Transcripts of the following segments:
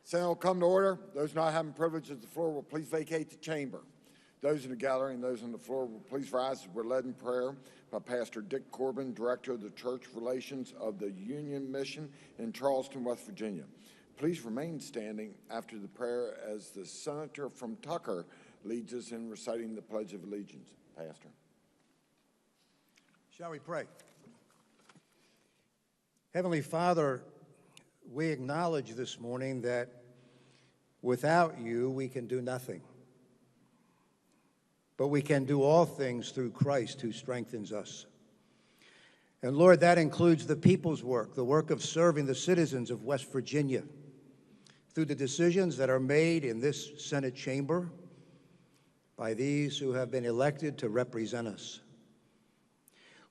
Senate will come to order. Those not having privilege of the floor will please vacate the chamber. Those in the gallery and those on the floor will please rise as we're led in prayer by Pastor Dick Corbin, Director of the Church Relations of the Union Mission in Charleston, West Virginia. Please remain standing after the prayer as the senator from Tucker leads us in reciting the Pledge of Allegiance. Pastor. Shall we pray? Heavenly Father, we acknowledge this morning that without you we can do nothing. But we can do all things through Christ who strengthens us. And Lord, that includes the people's work, the work of serving the citizens of West Virginia through the decisions that are made in this Senate chamber by these who have been elected to represent us.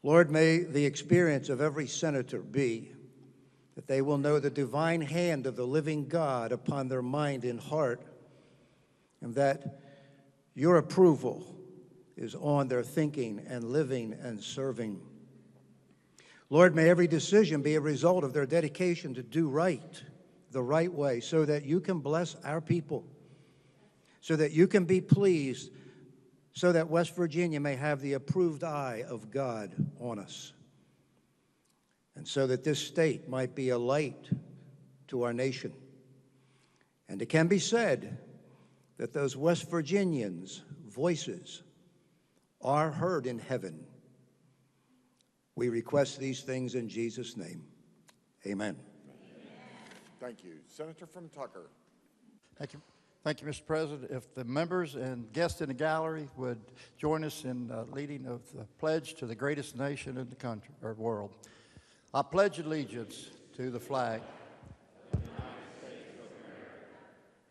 Lord, may the experience of every senator be that they will know the divine hand of the living God upon their mind and heart, and that your approval is on their thinking and living and serving. Lord, may every decision be a result of their dedication to do right, the right way, so that you can bless our people, so that you can be pleased, so that West Virginia may have the approved eye of God on us, and so that this state might be a light to our nation. And it can be said that those West Virginians' voices are heard in heaven. We request these things in Jesus' name. Amen. Thank you. Senator from Tucker. Thank you. Thank you, Mr. President. If the members and guests in the gallery would join us in leading of the pledge to the greatest nation in the country or world. I pledge allegiance to the flag of the United States of America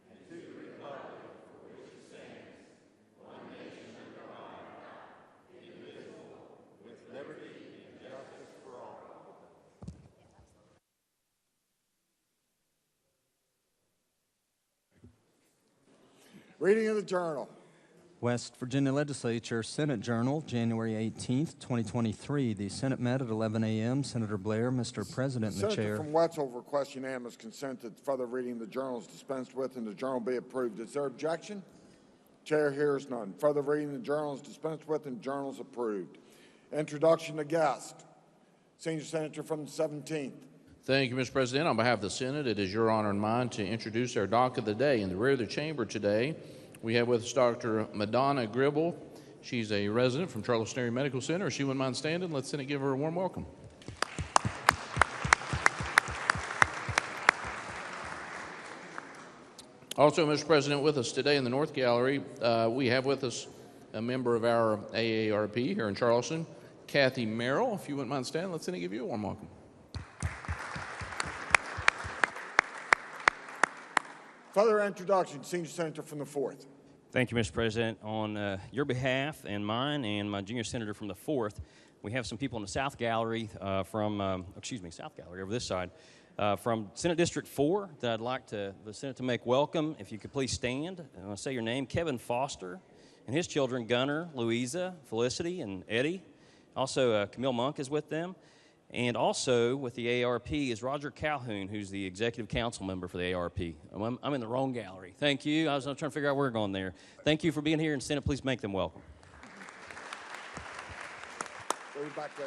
and to the republic for which it stands, one nation under God, indivisible, with liberty and justice for all. Reading of the journal. West Virginia Legislature Senate Journal, January 18th, 2023. The Senate met at 11 a.m. Senator Blair, Mr. President, and the Senator Chair. from Wetzel requests unanimous consent that further reading of the journal is dispensed with and the journal be approved. Is there objection? Chair hears none. Further reading of the journal is dispensed with and the journal is approved. Introduction to guest. Senior Senator from the 17th. Thank you, Mr. President. On behalf of the Senate, it is your honor and mine to introduce our doc of the day. In the rear of the chamber today, we have with us Dr. Madonna Gribble. She's a resident from Charleston Area Medical Center. If she wouldn't mind standing, let's Senate give her a warm welcome. Also, Mr. President, with us today in the North Gallery, we have with us a member of our AARP here in Charleston, Kathy Merrill. If you wouldn't mind standing, let's Senate give you a warm welcome. Further introduction, Senior Senator from the 4th. Thank you, Mr. President. On your behalf and mine and my junior senator from the 4th, we have some people in the South Gallery South Gallery over this side, from Senate District 4 that I'd like the Senate to make welcome. If you could please stand. I want to say your name, Kevin Foster, and his children, Gunnar, Louisa, Felicity, and Eddie. Also, Camille Monk is with them. And also with the AARP is Roger Calhoun, who's the executive council member for the AARP. I'm in the wrong gallery. Thank you. I was trying to figure out where we're going there. Thank you for being here, and Senate, please make them welcome. Back there.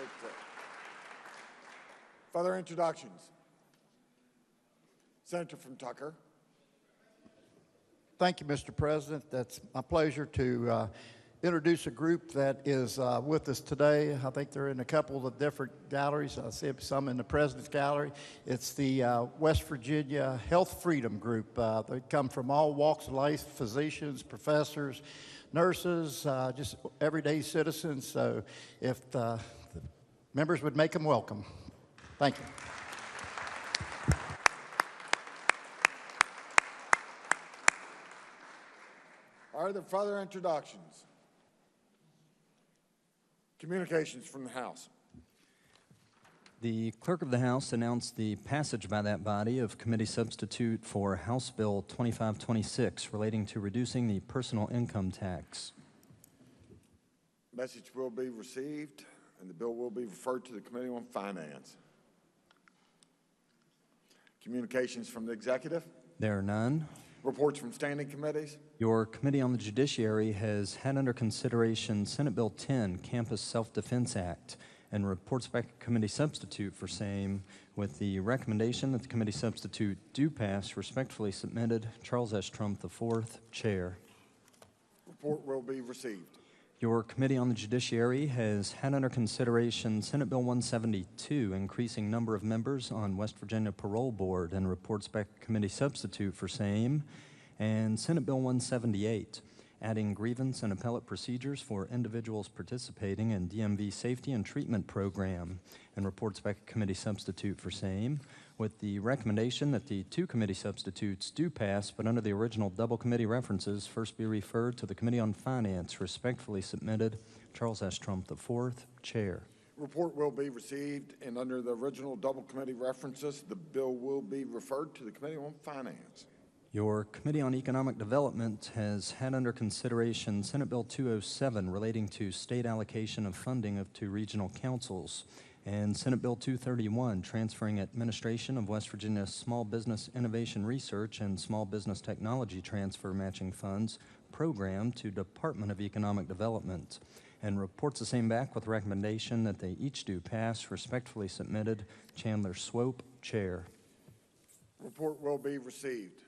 Further introductions. Senator from Tucker. Thank you, Mr. President. That's my pleasure to introduce a group that is with us today. I think they're in a couple of different galleries. I see some in the President's Gallery. It's the West Virginia Health Freedom Group. They come from all walks of life, physicians, professors, nurses, just everyday citizens. So if the members would make them welcome. Thank you. Are there further introductions? Communications from the House. The Clerk of the House announced the passage by that body of committee substitute for House Bill 2526 relating to reducing the personal income tax. Message will be received and the bill will be referred to the Committee on Finance. Communications from the Executive. There are none. Reports from standing committees. Your Committee on the Judiciary has had under consideration Senate Bill 10, Campus Self-Defense Act, and reports back to committee substitute for same with the recommendation that the committee substitute do pass. Respectfully submitted, Charles S. Trump IV, Chair. Report will be received. Your Committee on the Judiciary has had under consideration Senate Bill 172, increasing number of members on West Virginia Parole Board, and reports back to committee substitute for same, and Senate Bill 178, adding grievance and appellate procedures for individuals participating in DMV Safety and Treatment Program, and reports back to committee substitute for same, with the recommendation that the two committee substitutes do pass, but under the original double committee references, first be referred to the Committee on Finance. Respectfully submitted, Charles S. Trump IV, Chair. Report will be received, and under the original double committee references, the bill will be referred to the Committee on Finance. Your Committee on Economic Development has had under consideration Senate Bill 207 relating to state allocation of funding to regional councils, and Senate Bill 231 transferring administration of West Virginia Small Business Innovation Research and Small Business Technology Transfer Matching Funds program to Department of Economic Development, and reports the same back with recommendation that they each do pass. Respectfully submitted, Chandler Swope, Chair. Report will be received.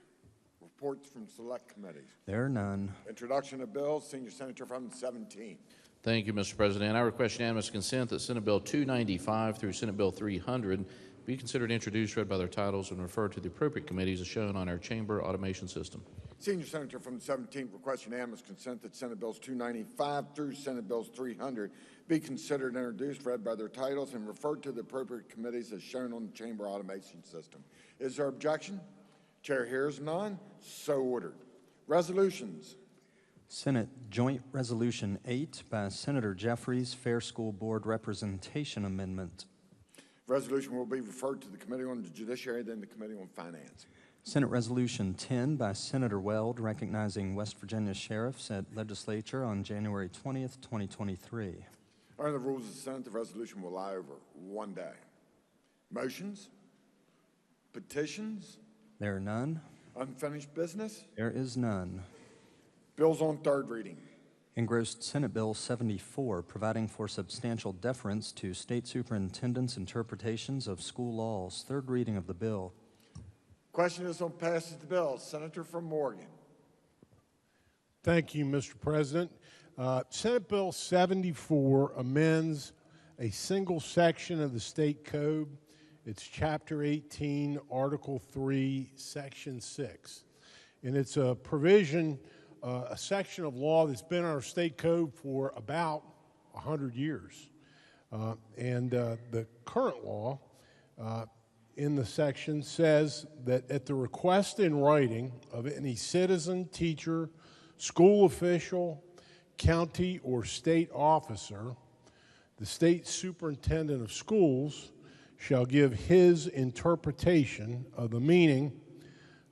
Reports from select committees. There are none. Introduction of bills, Senior Senator from the 17th. Thank you, Mr. President. I request unanimous consent that Senate Bill 295 through Senate Bill 300 be considered introduced, read by their titles, and referred to the appropriate committees as shown on our chamber automation system. Senior Senator from the 17th requests unanimous consent that Senate Bills 295 through Senate Bills 300 be considered introduced, read by their titles, and referred to the appropriate committees as shown on the chamber automation system. Is there objection? Chair hears none. So ordered. Resolutions. Senate Joint Resolution 8 by Senator Jeffries, Fair School Board Representation Amendment. Resolution will be referred to the Committee on the Judiciary, then the Committee on Finance. Senate Resolution 10 by Senator Weld, recognizing West Virginia sheriffs at Legislature on January 20th, 2023. Under the rules of the Senate, the resolution will lie over one day. Motions? Petitions? There are none. Unfinished business? There is none. Bills on third reading. Engrossed Senate Bill 74, providing for substantial deference to state superintendents' interpretations of school laws. Third reading of the bill. Question is on passage of the bill. Senator from Morgan. Thank you, Mr. President. Senate Bill 74 amends a single section of the state code. It's Chapter 18, Article 3, Section 6. And it's a provision, a section of law that's been in our state code for about 100 years. The current law in the section says that at the request in writing of any citizen, teacher, school official, county or state officer, the state superintendent of schools shall give his interpretation of the meaning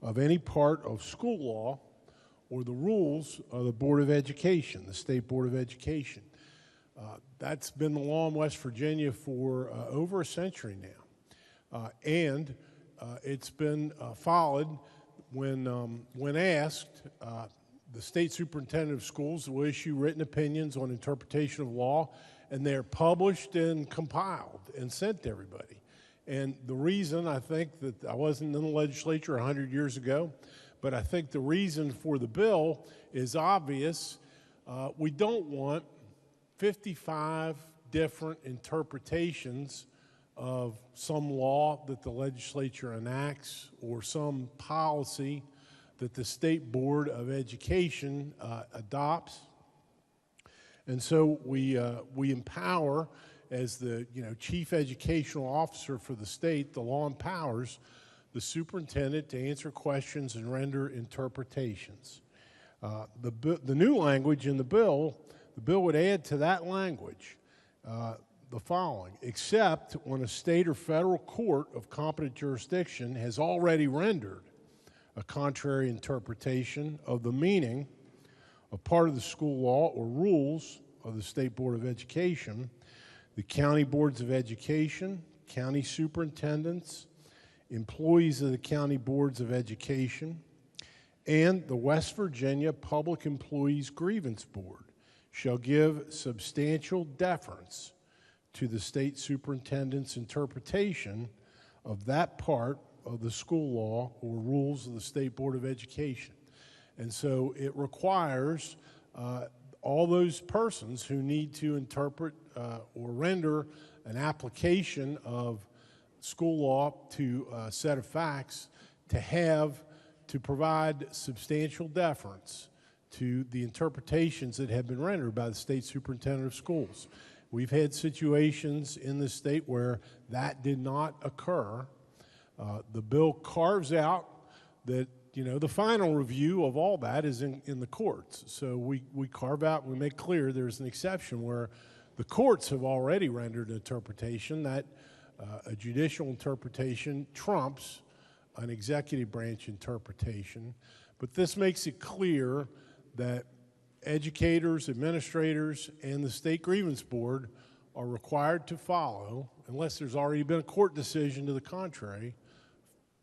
of any part of school law or the rules of the Board of Education, the State Board of Education. That's been the law in West Virginia for over a century now. It's been followed when asked. The state superintendent of schools will issue written opinions on interpretation of law, and they're published and compiled and sent to everybody. And the reason, I think, that I wasn't in the legislature 100 years ago, but I think the reason for the bill is obvious. We don't want 55 different interpretations of some law that the legislature enacts or some policy that the State Board of Education adopts. And so we empower, as the chief educational officer for the state, the law empowers the superintendent to answer questions and render interpretations. The new language in the bill would add to that language the following: except when a state or federal court of competent jurisdiction has already rendered a contrary interpretation of the meaning of part of the school law or rules of the State Board of Education, the county boards of education, county superintendents, employees of the county boards of education, and the West Virginia Public Employees Grievance Board shall give substantial deference to the state superintendent's interpretation of that part of the school law or rules of the State Board of Education. And so it requires all those persons who need to interpret or render an application of school law to a set of facts to provide substantial deference to the interpretations that have been rendered by the state superintendent of schools. We've had situations in the state where that did not occur. The bill carves out that, the final review of all that is in the courts. So we carve out, we make clear there's an exception where the courts have already rendered an interpretation that a judicial interpretation trumps an executive branch interpretation. But this makes it clear that educators, administrators, and the State Grievance Board are required to follow, unless there's already been a court decision to the contrary,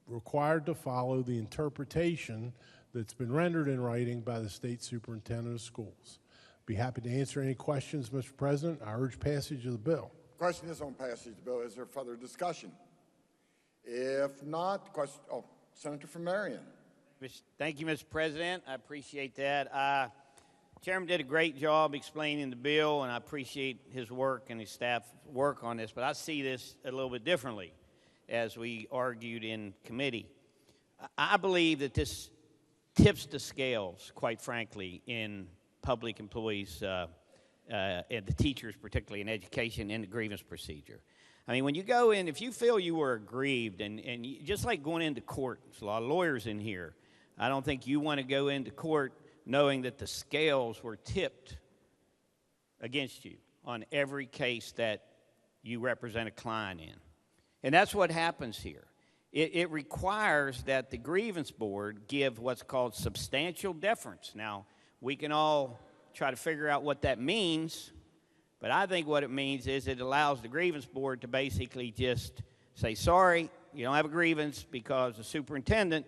required to follow the interpretation that's been rendered in writing by the State Superintendent of Schools. Be happy to answer any questions, Mr. President. I urge passage of the bill. Question is on passage of the bill. Is there further discussion? If not, question. Oh, Senator from Marion. Thank you, Mr. President. I appreciate that. Chairman did a great job explaining the bill, and I appreciate his work and his staff's work on this, but I see this a little bit differently as we argued in committee. I believe that this tips the scales, quite frankly, in public employees and the teachers, particularly in education, in the grievance procedure. I mean, when you go in, if you feel you were aggrieved, and just like going into court, there's a lot of lawyers in here, I don't think you want to go into court knowing that the scales were tipped against you on every case that you represent a client in. And that's what happens here. It requires that the grievance board give what's called substantial deference. Now, we can all try to figure out what that means, but I think what it means is it allows the grievance board to basically just say, sorry, you don't have a grievance because the superintendent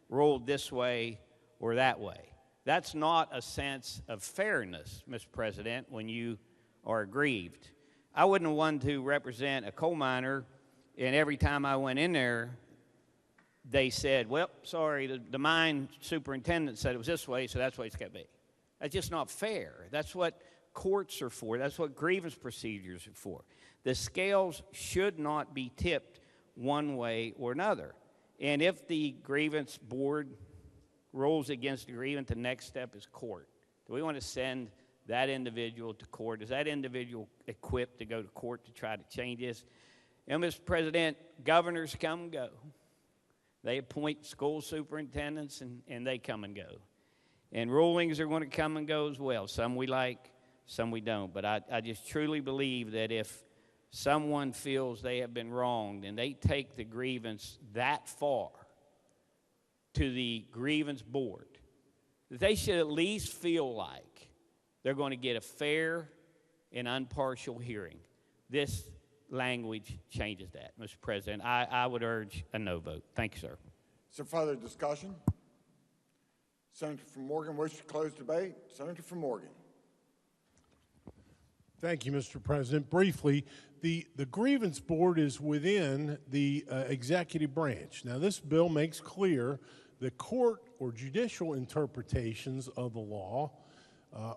ruled this way or that way. That's not a sense of fairness, Mr. President, when you are aggrieved. I wouldn't want to represent a coal miner, and every time I went in there, they said, well, sorry, the mine superintendent said it was this way, so that's the way it's got to be. That's just not fair. That's what courts are for. That's what grievance procedures are for. The scales should not be tipped one way or another. And if the grievance board rules against the grievance, the next step is court. Do we want to send that individual to court? Is that individual equipped to go to court to try to change this? And Mr. President, governors come and go. They appoint school superintendents, and they come and go. And rulings are going to come and go as well. Some we like, some we don't. But I just truly believe that if someone feels they have been wronged and they take the grievance that far to the grievance board, that they should at least feel like they're going to get a fair and impartial hearing. This language changes that, Mr. President. I would urge a no vote. Thank you, sir. Is there further discussion? Senator from Morgan wishes to close debate. Senator from Morgan. Thank you, Mr. President. Briefly, the grievance board is within the executive branch. Now, this bill makes clear that court or judicial interpretations of the law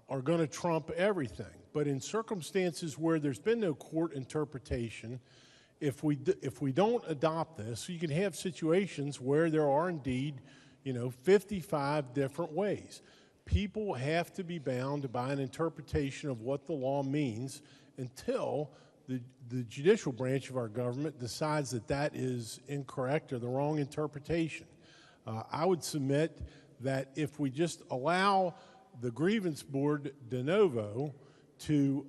are going to trump everything. But in circumstances where there's been no court interpretation, if we don't adopt this, you can have situations where there are indeed 55 different ways. People have to be bound by an interpretation of what the law means until the judicial branch of our government decides that that is incorrect or the wrong interpretation. I would submit that if we just allow the grievance board de novo to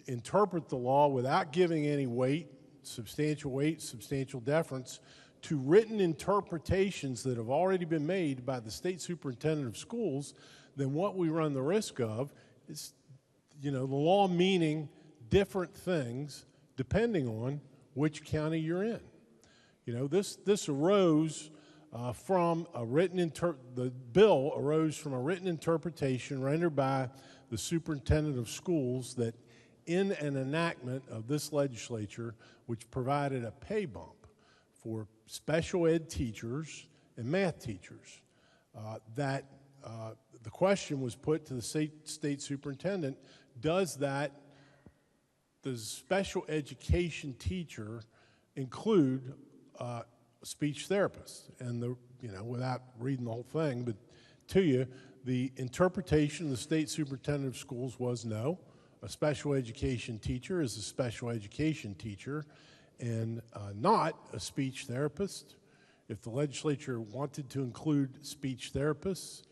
interpret the law without giving any weight, substantial deference, to written interpretations that have already been made by the state superintendent of schools, then what we run the risk of is, the law meaning different things depending on which county you're in. You know, this arose from a the bill arose from a written interpretation rendered by the superintendent of schools that in an enactment of this legislature, which provided a pay bump for special ed teachers and math teachers, the question was put to the state superintendent, does special education teacher include speech therapist? And without reading the whole thing, but to you, the interpretation of the state superintendent of schools was no. A special education teacher is a special education teacher and not a speech therapist. If the legislature wanted to include speech therapists,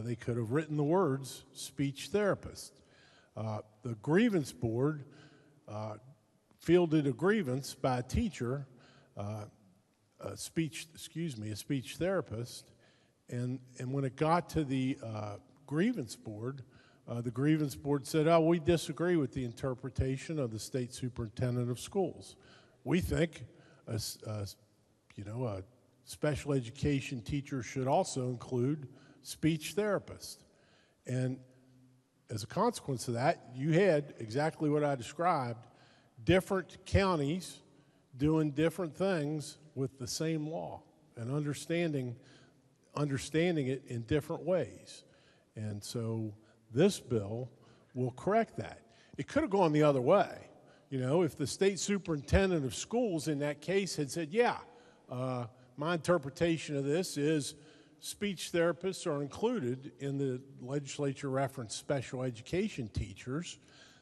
they could have written the words speech therapist. The grievance board fielded a grievance by a teacher, a speech therapist, and when it got to the grievance board said, "Oh, we disagree with the interpretation of the state superintendent of schools. We think a special education teacher should also include speech therapist." And as a consequence of that, you had exactly what I described, different counties doing different things with the same law and understanding it in different ways. And so this bill will correct that. It could have gone the other way. If the state superintendent of schools in that case had said, yeah, my interpretation of this is speech therapists are included in the legislature referenced special education teachers,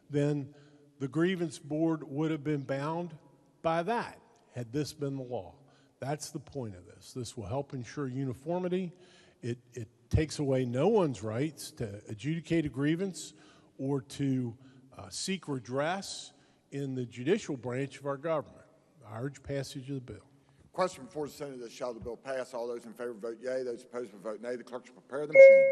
then the grievance board would have been bound by that, had this been the law. That's the point of this. This will help ensure uniformity. It takes away no one's rights to adjudicate a grievance or to seek redress in the judicial branch of our government. I urge passage of the bill. Question before the Senate is, shall the bill pass? All those in favor vote yea. Those opposed will vote nay. The clerk shall prepare the machine.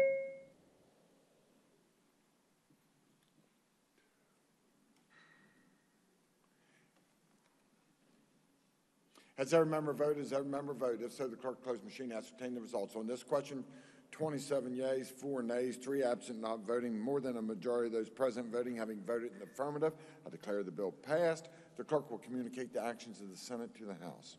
Has every member voted? Has every member voted? If so, the clerk close the machine, ascertain the results. On this question, 27 yeas, 4 nays, 3 absent, not voting. More than a majority of those present voting having voted in the affirmative, I declare the bill passed. The clerk will communicate the actions of the Senate to the House.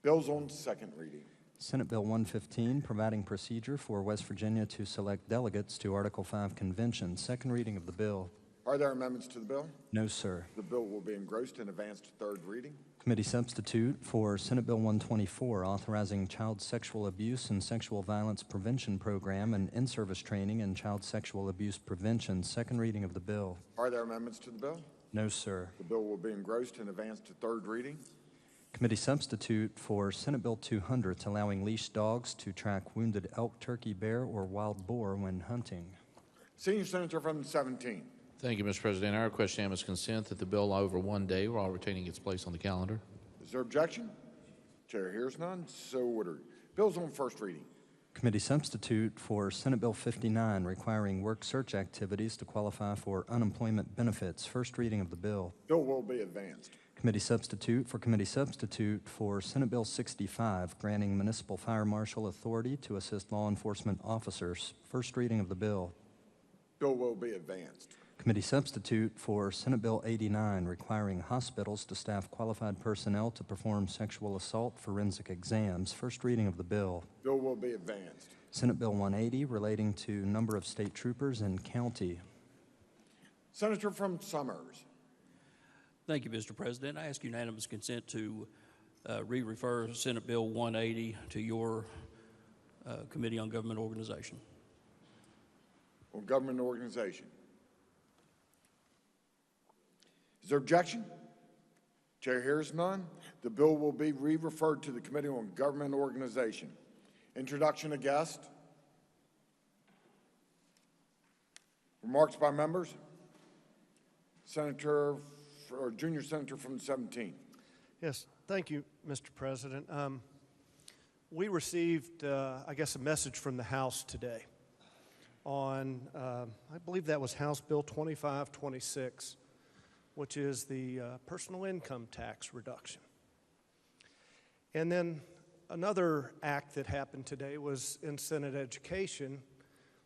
Bills on second reading. Senate Bill 115, providing procedure for West Virginia to select delegates to Article 5 convention. Second reading of the bill. Are there amendments to the bill? No, sir. The bill will be engrossed and advanced to third reading. Committee substitute for Senate Bill 124, authorizing child sexual abuse and sexual violence prevention program and in-service training in child sexual abuse prevention. Second reading of the bill. Are there amendments to the bill? No, sir. The bill will be engrossed and advanced to third reading. Committee substitute for Senate Bill 200, allowing leashed dogs to track wounded elk, turkey, bear, or wild boar when hunting. Senior Senator from the 17th. Thank you, Mr. President. I request unanimous consent that the bill over one day while retaining its place on the calendar. Is there objection? Chair hears none. So ordered. Bills on first reading. Committee substitute for Senate Bill 59, requiring work search activities to qualify for unemployment benefits. First reading of the bill. Bill will be advanced. Committee substitute for Senate Bill 65, granting municipal fire marshal authority to assist law enforcement officers. First reading of the bill. Bill will be advanced. Committee substitute for Senate Bill 89, requiring hospitals to staff qualified personnel to perform sexual assault forensic exams. First reading of the bill. Bill will be advanced. Senate Bill 180, relating to number of state troopers in county. Senator from Summers. Thank you, Mr. President. I ask unanimous consent to re-refer Senate Bill 180 to your Committee on Government Organization. On government organization. Is there objection? Chair hears none. The bill will be re-referred to the Committee on Government Organization. Introduction of guest. Remarks by members. Junior Senator from the 17th. Yes, thank you, Mr. President. We received, I guess, a message from the House today on, I believe that was House Bill 2526, which is the personal income tax reduction. And then another act that happened today was in Senate Education,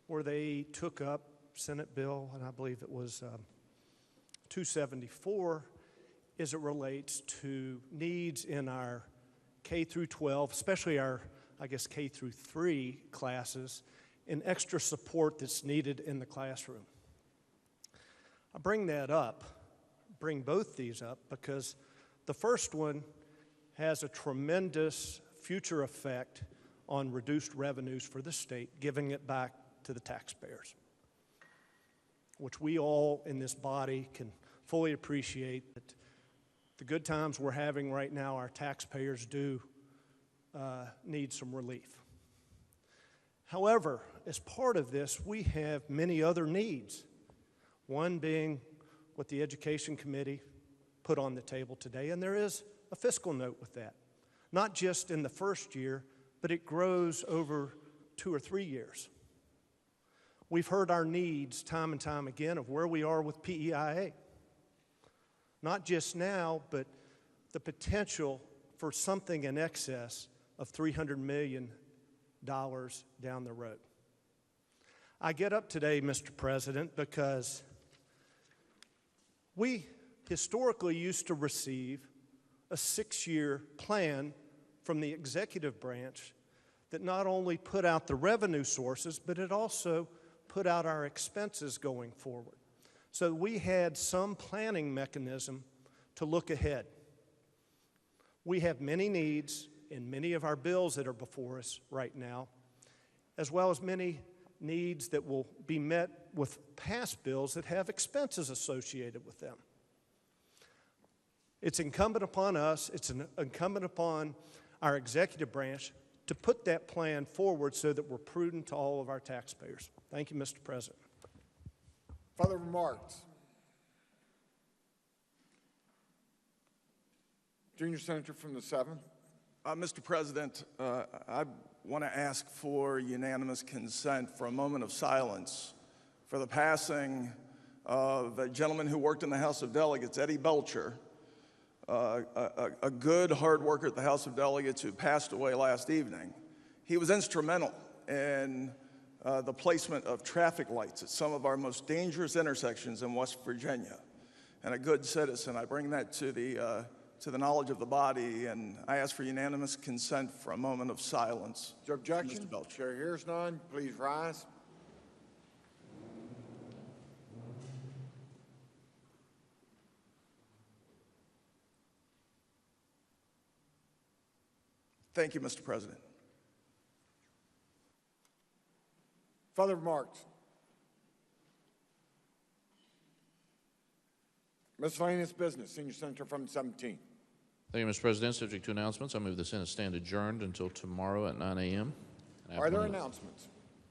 where they took up Senate Bill, and I believe it was 274, as it relates to needs in our K through 12, especially our, I guess, K through 3 classes, and extra support that's needed in the classroom. I bring both these up, because the first one has a tremendous future effect on reduced revenues for the state, giving it back to the taxpayers, which we all in this body can fully appreciate that the good times we're having right now, our taxpayers do need some relief. However, as part of this, we have many other needs, one being what the Education Committee put on the table today, and there is a fiscal note with that. Not just in the first year, but it grows over 2 or 3 years. We've heard our needs time and time again of where we are with PEIA. Not just now, but the potential for something in excess of $300 million down the road. I get up today, Mr. President, because we historically used to receive a 6-year plan from the executive branch that not only put out the revenue sources, but it also put out our expenses going forward. So we had some planning mechanism to look ahead. We have many needs in many of our bills that are before us right now, as well as many needs that will be met with past bills that have expenses associated with them. It's incumbent upon us, it's incumbent upon our executive branch to put that plan forward so that we're prudent to all of our taxpayers. Thank you, Mr. President. Further remarks? Junior Senator from the 7th. Mr. President, I want to ask for unanimous consent for a moment of silence for the passing of a gentleman who worked in the House of Delegates, Eddie Belcher, a good hard worker at the House of Delegates who passed away last evening. He was instrumental in the placement of traffic lights at some of our most dangerous intersections in West Virginia, and a good citizen. I bring that to the knowledge of the body, and I ask for unanimous consent for a moment of silence. Is there objection? Mr. Belcher. Chair hears none. Please rise. Thank you, Mr. President. Further remarks? Miscellaneous business. Senior Senator from the 17th. Thank you, Mr. President. Subject to announcements, I move the Senate stand adjourned until tomorrow at 9 a.m. Are there announcements?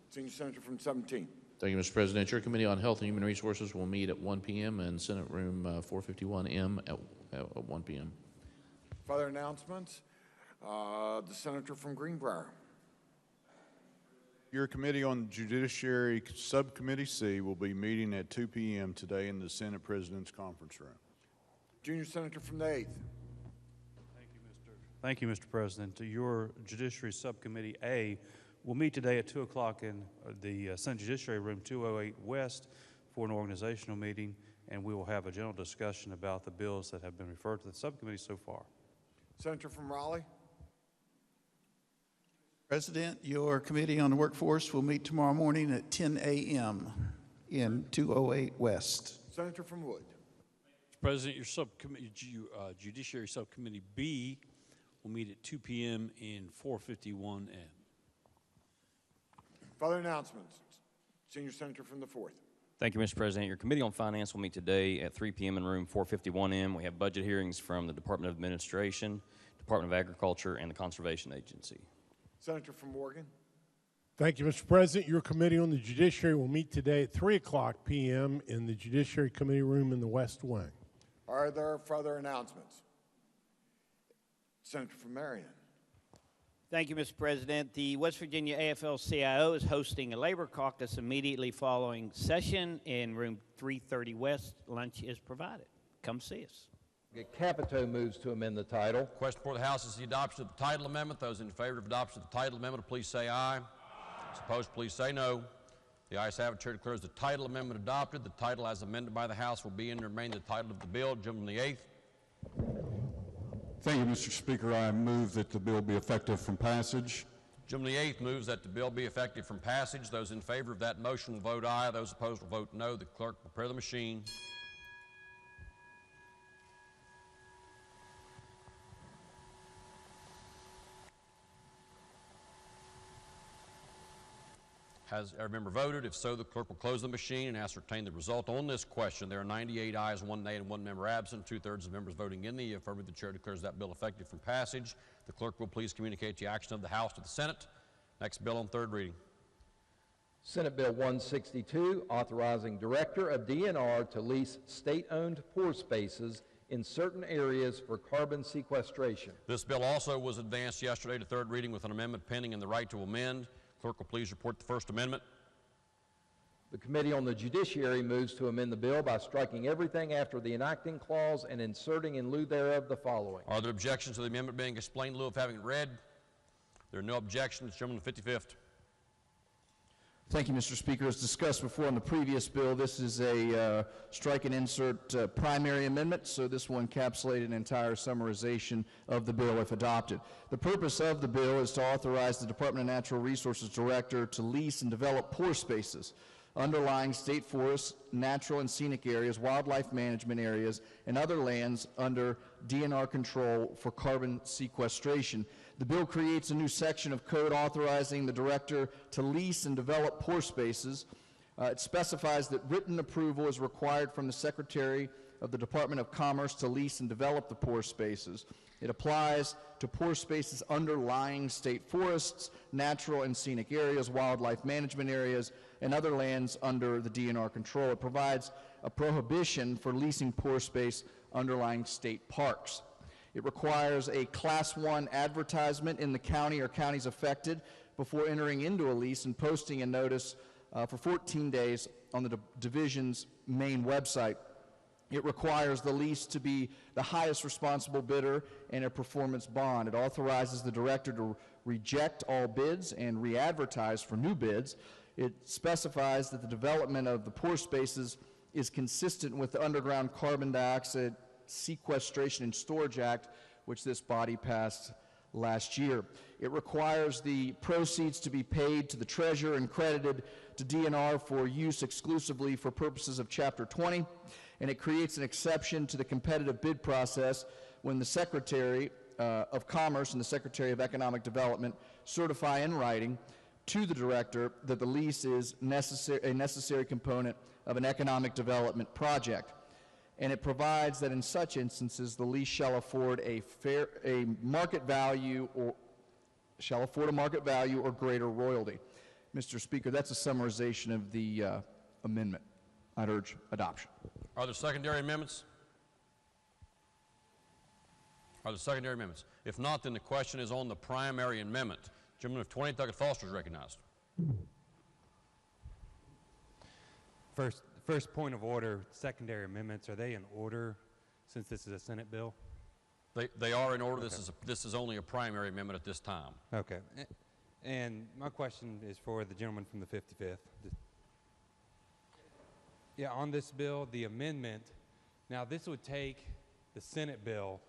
Senior Senator from 17th. Thank you, Mr. President. Your Committee on Health and Human Resources will meet at 1 p.m. in Senate Room 451M at 1 p.m. Further announcements? The Senator from Greenbrier. Your Committee on Judiciary Subcommittee C will be meeting at 2 p.m. today in the Senate President's Conference Room. Junior Senator from the 8th. Thank you, Mr. President. Your Judiciary Subcommittee A will meet today at 2 o'clock in the Senate Judiciary Room 208 West for an organizational meeting, and we will have a general discussion about the bills that have been referred to the subcommittee so far. Senator from Raleigh. President, your Committee on the Workforce will meet tomorrow morning at 10 a.m. in 208 West. Senator from Wood. Mr. President, your subcommittee, Judiciary Subcommittee B will meet at 2 p.m. in 451M. Further announcements. Senior Senator from the 4th. Thank you, Mr. President. Your Committee on Finance will meet today at 3 p.m. in room 451M. We have budget hearings from the Department of Administration, Department of Agriculture, and the Conservation Agency. Senator from Morgan. Thank you, Mr. President. Your Committee on the Judiciary will meet today at 3 o'clock p.m. in the Judiciary Committee Room in the West Wing. Are there further announcements? Senator from Marion. Thank you, Mr. President. The West Virginia AFL-CIO is hosting a labor caucus immediately following session in room 330 West. Lunch is provided. Come see us. Capito moves to amend the title. Question before the House is the adoption of the title amendment. Those in favor of adoption of the title amendment, please say aye. Those opposed, please say no. The ayes have it. Chair declares the title amendment adopted. The title as amended by the House will be and remain the title of the bill. Gentleman from the 8th. Thank you, Mr. Speaker. I move that the bill be effective from passage. Gentleman from the 8th moves that the bill be effective from passage. Those in favor of that motion will vote aye. Those opposed will vote no. The clerk will prepare the machine. Has every member voted? If so, the clerk will close the machine and ascertain the result on this question. There are 98 ayes, 1 nay, and 1 member absent. 2/3 of members voting in the affirmative. The chair declares that bill effective from passage. The clerk will please communicate the action of the House to the Senate. Next bill on third reading. Senate Bill 162, authorizing Director of DNR to lease state-owned pore spaces in certain areas for carbon sequestration. This bill also was advanced yesterday to third reading with an amendment pending and the right to amend. Clerk will please report the first amendment. The Committee on the Judiciary moves to amend the bill by striking everything after the enacting clause and inserting in lieu thereof the following. Are there objections to the amendment being explained in lieu of having it read? There are no objections. Gentleman from the 55th. Thank you, Mr. Speaker. As discussed before on the previous bill, this is a strike and insert primary amendment, so this will encapsulate an entire summarization of the bill if adopted. The purpose of the bill is to authorize the Department of Natural Resources Director to lease and develop pore spaces underlying state forests, natural and scenic areas, wildlife management areas, and other lands under DNR control for carbon sequestration. The bill creates a new section of code authorizing the director to lease and develop pore spaces. It specifies that written approval is required from the Secretary of the Department of Commerce to lease and develop the pore spaces. It applies to pore spaces underlying state forests, natural and scenic areas, wildlife management areas, and other lands under the DNR control. It provides a prohibition for leasing pore space underlying state parks. It requires a Class 1 advertisement in the county or counties affected before entering into a lease and posting a notice for 14 days on the division's main website. It requires the lease to be the highest responsible bidder and a performance bond. It authorizes the director to reject all bids and re-advertise for new bids. It specifies that the development of the pore spaces is consistent with the Underground Carbon Dioxide Sequestration and Storage Act, which this body passed last year. It requires the proceeds to be paid to the treasurer and credited to DNR for use exclusively for purposes of Chapter 20, and it creates an exception to the competitive bid process when the Secretary of Commerce and the Secretary of Economic Development certify in writing to the director that the lease is a necessary component of an economic development project. And it provides that in such instances the lease shall afford a market value or greater royalty. Mr. Speaker, that's a summarization of the amendment. I'd urge adoption. Are there secondary amendments? Are there secondary amendments? If not, then the question is on the primary amendment. Gentleman of 20th, Douglas Foster is recognized. First point of order, secondary amendments, are they in order since this is a Senate bill? They are in order. Okay. This is only a primary amendment at this time. Okay. And my question is for the gentleman from the 55th. Yeah, on this bill, the amendment, now this would take the Senate bill.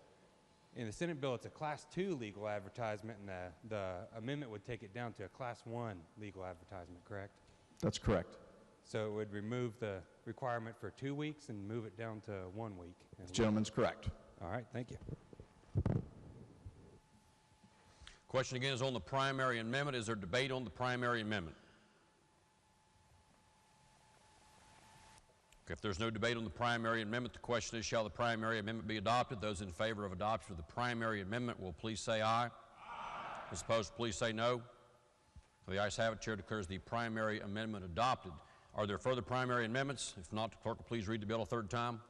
In the Senate bill, it's a Class 2 legal advertisement, and the amendment would take it down to a Class 1 legal advertisement, correct? That's correct. So it would remove the requirement for 2 weeks and move it down to 1 week. The gentleman's correct. All right, thank you. Question again is on the primary amendment. Is there debate on the primary amendment? Okay, if there's no debate on the primary amendment, the question is, shall the primary amendment be adopted? Those in favor of adoption of the primary amendment will please say aye. Aye. Those opposed, please say no. The ayes have it. Chair declares the primary amendment adopted. Are there further primary amendments? If not, the clerk will please read the bill a third time.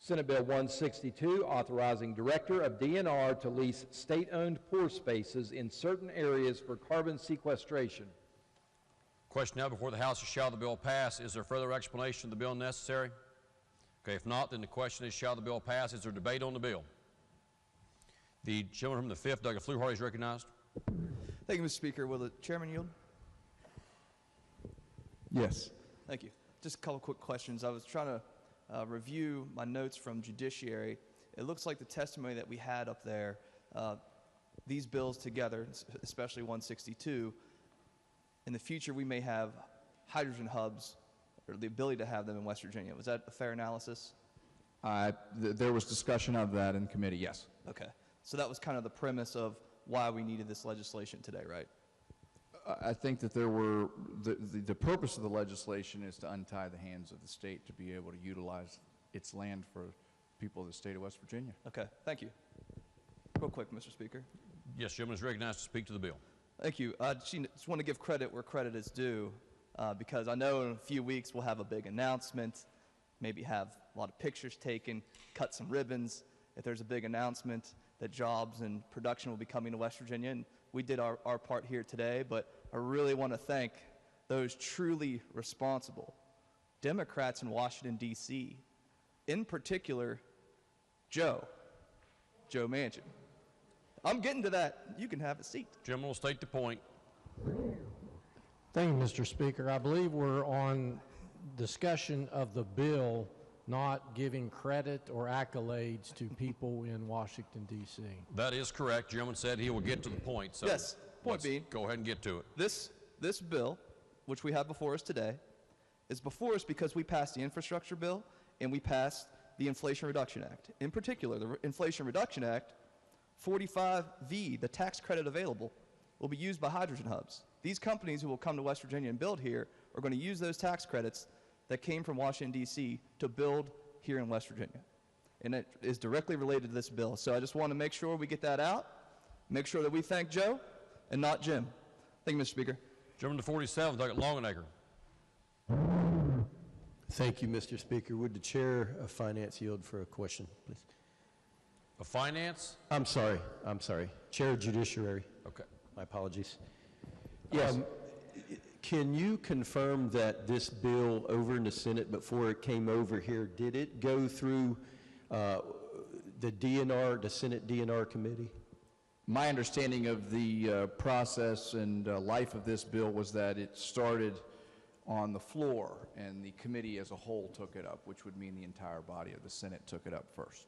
Senate Bill 162, authorizing Director of DNR to lease state-owned pore spaces in certain areas for carbon sequestration. Question now before the House is, shall the bill pass? Is there further explanation of the bill necessary? Okay, if not, then the question is, shall the bill pass? Is there debate on the bill? The gentleman from the 5th, Doug Fluharty, is recognized. Thank you, Mr. Speaker. Will the chairman yield? Yes. Thank you. Just a couple quick questions. I was trying to review my notes from Judiciary. It looks like the testimony that we had up there, these bills together, especially 162, in the future we may have hydrogen hubs, or the ability to have them in West Virginia. Was that a fair analysis? There was discussion of that in committee, yes. Okay. So that was kind of the premise of why we needed this legislation today, right? I think that there were, the purpose of the legislation is to untie the hands of the state to be able to utilize its land for people of the state of West Virginia. Okay, thank you. Real quick, Mr. Speaker. Yes, gentleman is recognized to speak to the bill. Thank you. I just want to give credit where credit is due, because I know in a few weeks we'll have a big announcement, maybe have a lot of pictures taken, cut some ribbons. If there's a big announcement that jobs and production will be coming to West Virginia, and we did our part here today, but I really want to thank those truly responsible Democrats in Washington, D.C., in particular, Joe Manchin. I'm getting to that. You can have a seat. Gentleman will state the point. Thank you, Mr. Speaker. I believe we're on discussion of the bill, not giving credit or accolades to people in Washington, D.C. That is correct. Gentleman said he will get to the point. So yes, point being, go ahead and get to it. This bill, which we have before us today, is before us because we passed the infrastructure bill and we passed the Inflation Reduction Act. In particular, the Inflation Reduction Act, 45V, the tax credit available, will be used by hydrogen hubs. These companies who will come to West Virginia and build here are going to use those tax credits that came from Washington, D.C. to build here in West Virginia. And it is directly related to this bill. So I just want to make sure we get that out, make sure that we thank Joe and not Jim. Thank you, Mr. Speaker. Gentleman to 47th, Doug Longenacre. Thank you, Mr. Speaker. Would the chair of finance yield for a question, please? Of finance? I'm sorry. Chair of Judiciary. Okay. My apologies. Yes. Can you confirm that this bill over in the Senate before it came over here, did it go through the DNR, the Senate DNR committee? My understanding of the process and life of this bill was that it started on the floor and the committee as a whole took it up, which would mean the entire body of the Senate took it up first.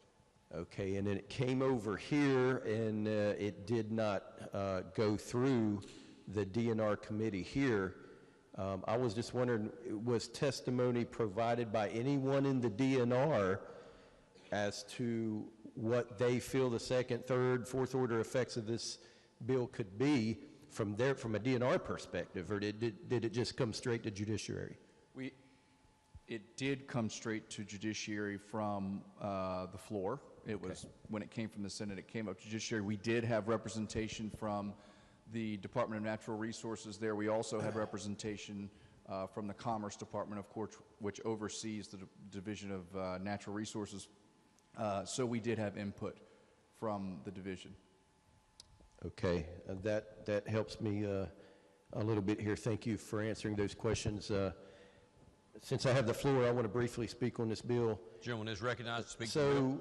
Okay, and then it came over here and it did not go through the DNR committee here. I was just wondering, was testimony provided by anyone in the DNR as to what they feel the second, third, fourth order effects of this bill could be from a DNR perspective, or did it just come straight to Judiciary? It did come straight to Judiciary from the floor. It was, when it came from the Senate, it came up to Judiciary. We did have representation from the Department of Natural Resources there. We also had representation from the Commerce Department, of course, which oversees the Division of Natural Resources. So we did have input from the division. Okay, that helps me a little bit here. Thank you for answering those questions. Since I have the floor, I want to briefly speak on this bill. Gentleman is recognized to speak to the bill. So,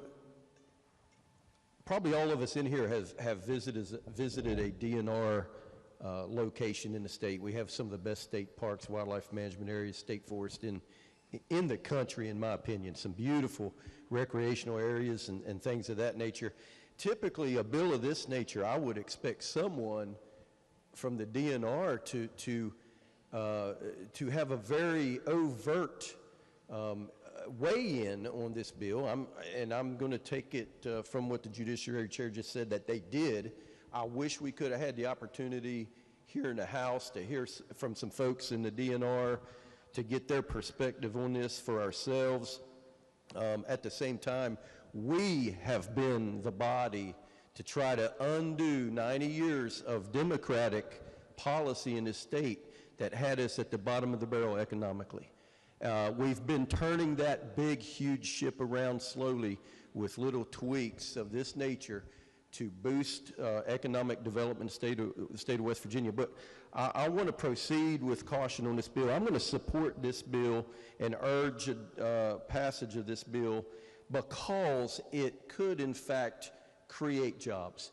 probably all of us in here have visited a DNR location in the state. We have some of the best state parks, wildlife management areas, state forest in the country, in my opinion. Some beautiful recreational areas and things of that nature. Typically, a bill of this nature, I would expect someone from the DNR to have a very overt weigh-in on this bill. I'm going to take it from what the Judiciary Chair just said that they did. I wish we could have had the opportunity here in the House to hear from some folks in the DNR to get their perspective on this for ourselves. At the same time, we have been the body to try to undo 90 years of Democratic policy in this state that had us at the bottom of the barrel economically. We've been turning that big, huge ship around slowly with little tweaks of this nature to boost economic development in the state of West Virginia. But I want to proceed with caution on this bill. I'm going to support this bill and urge passage of this bill because it could, in fact, create jobs.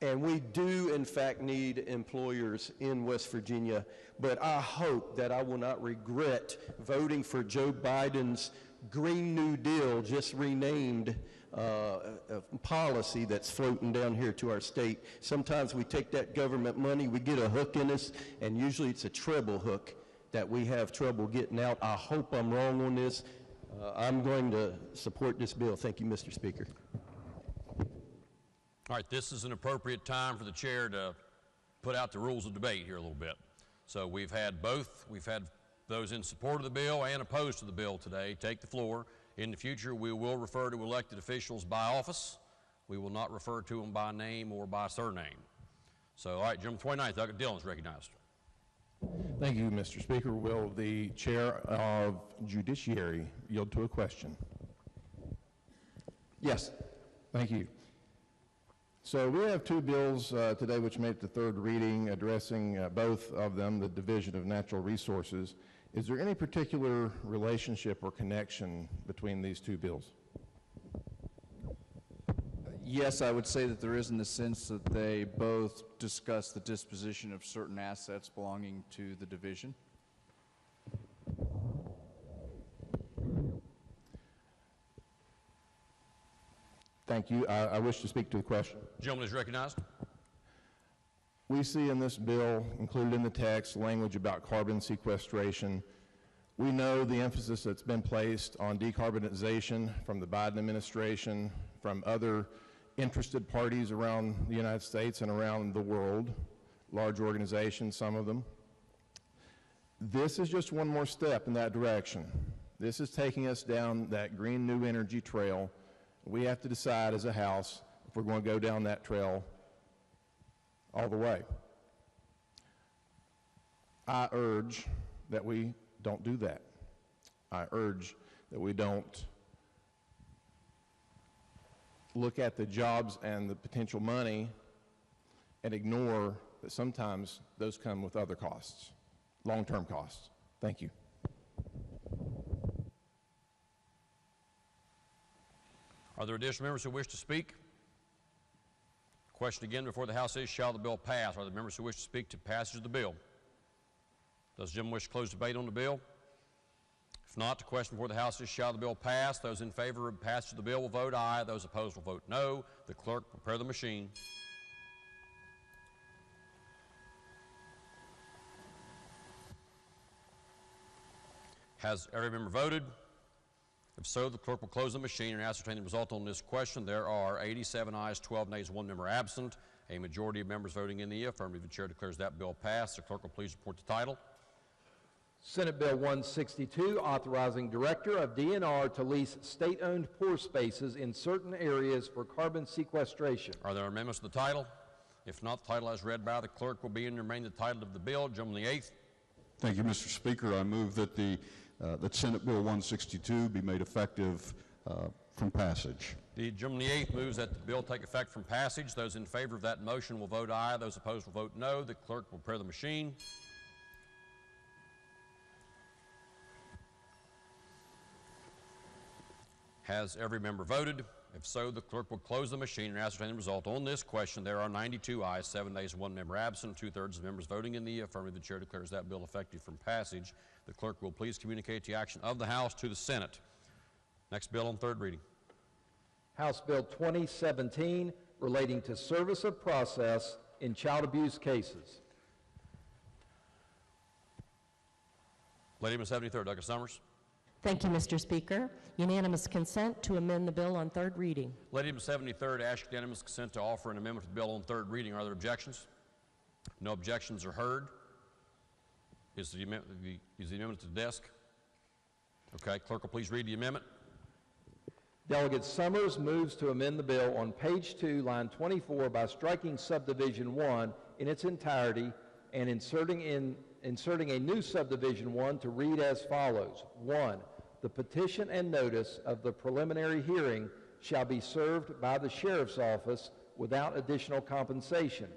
And we do, in fact, need employers in West Virginia, but I hope that I will not regret voting for Joe Biden's Green New Deal, just renamed policy that's floating down here to our state. Sometimes we take that government money, we get a hook in us, and usually it's a treble hook that we have trouble getting out. I hope I'm wrong on this. I'm going to support this bill. Thank you, Mr. Speaker. All right, this is an appropriate time for the chair to put out the rules of debate here a little bit. So we've had both. We've had those in support of the bill and opposed to the bill today take the floor. In the future, we will refer to elected officials by office. We will not refer to them by name or by surname. So, all right, June 29th, Doug Dillon is recognized. Thank you, Mr. Speaker. Will the Chair of Judiciary yield to a question? Yes. Thank you. So we have two bills today which made the third reading addressing both of them, the Division of Natural Resources. Is there any particular relationship or connection between these two bills? Yes, I would say that there is in the sense that they both discuss the disposition of certain assets belonging to the division. Thank you. I wish to speak to the question. Gentleman is recognized. We see in this bill, included in the text, language about carbon sequestration. We know the emphasis that's been placed on decarbonization from the Biden administration, from other interested parties around the United States and around the world, large organizations, some of them. This is just one more step in that direction. This is taking us down that green new energy trail. We have to decide as a House if we're going to go down that trail all the way. I urge that we don't do that. I urge that we don't look at the jobs and the potential money and ignore that sometimes those come with other costs, long-term costs. Thank you. Are there additional members who wish to speak? Question again before the House is, shall the bill pass? Are there members who wish to speak to passage of the bill? Does the gentleman wish to close debate on the bill? If not, the question before the House is, shall the bill pass? Those in favor of passage of the bill will vote aye. Those opposed will vote no. The clerk will prepare the machine. Has every member voted? If so, the clerk will close the machine and ascertain the result on this question. There are 87 ayes, 12 nays, 1 member absent. A majority of members voting in the affirmative. The chair declares that bill passed. The clerk will please report the title. Senate Bill 162, authorizing Director of DNR to lease state-owned pore spaces in certain areas for carbon sequestration. Are there amendments to the title? If not, the title as read by the clerk will be and remain the title of the bill. Gentleman the eighth. Thank you, Mr. Speaker. I move that that Senate Bill 162 be made effective from passage. The gentleman the eighth moves that the bill take effect from passage. Those in favor of that motion will vote aye. Those opposed will vote no. The clerk will prepare the machine. Has every member voted? If so, the clerk will close the machine and ascertain the result. On this question, there are 92 ayes, 7 nays, 1 member absent, 2/3 of members voting in the affirmative. The chair declares that bill effective from passage. The clerk will please communicate the action of the House to the Senate. Next bill on third reading. House Bill 2017, relating to service of process in child abuse cases. Lady in the 73rd, Douglas Summers. Thank you, Mr. Speaker. Unanimous consent to amend the bill on third reading. Lady in the 73rd, ask unanimous consent to offer an amendment to the bill on third reading. Are there objections? No objections are heard. Is the amendment to the desk? Okay, clerk will please read the amendment. Delegate Summers moves to amend the bill on page 2, line 24 by striking subdivision 1 in its entirety and inserting a new subdivision 1 to read as follows. 1. The petition and notice of the preliminary hearing shall be served by the Sheriff's Office without additional compensation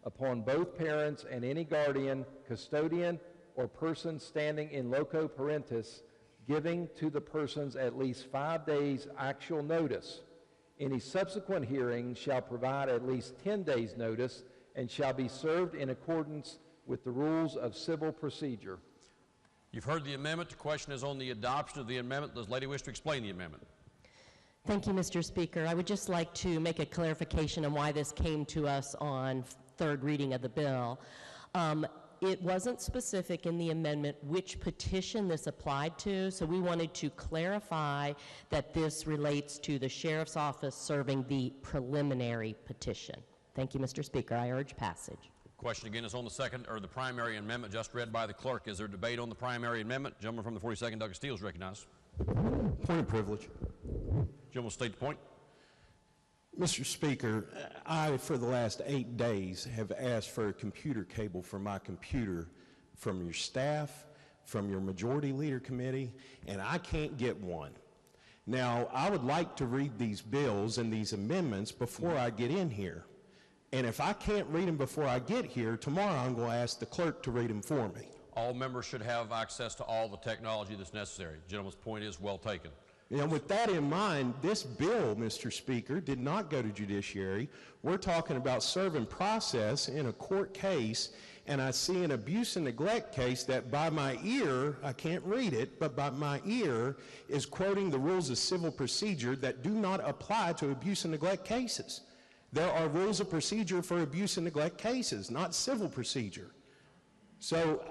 upon both parents and any guardian, custodian, or person standing in loco parentis, giving to the persons at least 5 days actual notice. Any subsequent hearing shall provide at least 10 days notice and shall be served in accordance with the rules of civil procedure. You've heard the amendment. The question is on the adoption of the amendment. Does the lady wish to explain the amendment? Thank you, Mr. Speaker. I would just like to make a clarification on why this came to us on third reading of the bill. It wasn't specific in the amendment which petition this applied to, so we wanted to clarify that this relates to the Sheriff's Office serving the preliminary petition. Thank you, Mr. Speaker. I urge passage. Question again is on the second or the primary amendment just read by the clerk. Is there debate on the primary amendment? Gentleman from the 42nd, Douglas Steele, is recognized. Point of privilege. Gentleman will state the point. Mr. Speaker, I, for the last 8 days, have asked for a computer cable for my computer from your staff, from your Majority Leader Committee, and I can't get one. Now, I would like to read these bills and these amendments before I get in here. And if I can't read them before I get here, tomorrow I'm going to ask the clerk to read them for me. All members should have access to all the technology that's necessary. The gentleman's point is well taken. And with that in mind, this bill, Mr. Speaker, did not go to judiciary. We're talking about serving process in a court case, and I see an abuse and neglect case that by my ear, I can't read it, but by my ear is quoting the rules of civil procedure that do not apply to abuse and neglect cases. There are rules of procedure for abuse and neglect cases, not civil procedure. So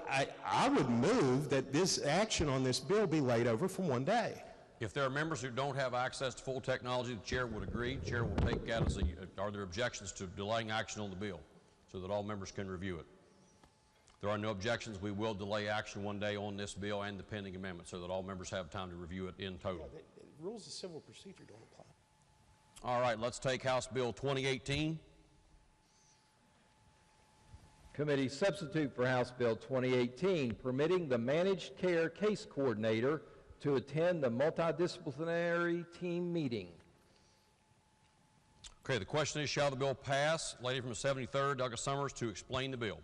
I would move that this action on this bill be laid over for 1 day. If there are members who don't have access to full technology, the chair would agree. The chair will take that as are there objections to delaying action on the bill so that all members can review it? If there are no objections, we will delay action 1 day on this bill and the pending amendment so that all members have time to review it in total. Yeah, the rules of civil procedure don't apply. All right, let's take House Bill 2018. Committee substitute for House Bill 2018, permitting the managed care case coordinator to attend the multidisciplinary team meeting. Okay, the question is, shall the bill pass? Lady from the 73rd, Douglas Summers, to explain the bill.